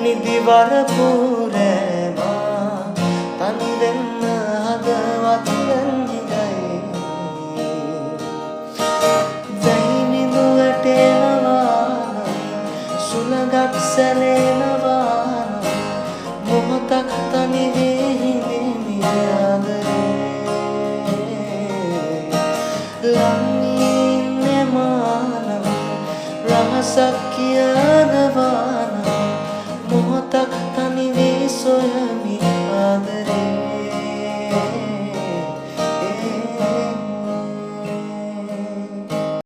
නිදිවර පුරෑමා තනි වෙන්න හදවත් වැන්දිගයි වැහි බිඳු වැටෙනවා සුළඟක් සැලෙනවා මොහොතක් තනි වී හිඳිමි ආදරේ ලං ඉන්නේ මානම් රහසක් කියනවා නම් මොහොතක් තනි වී සොයමි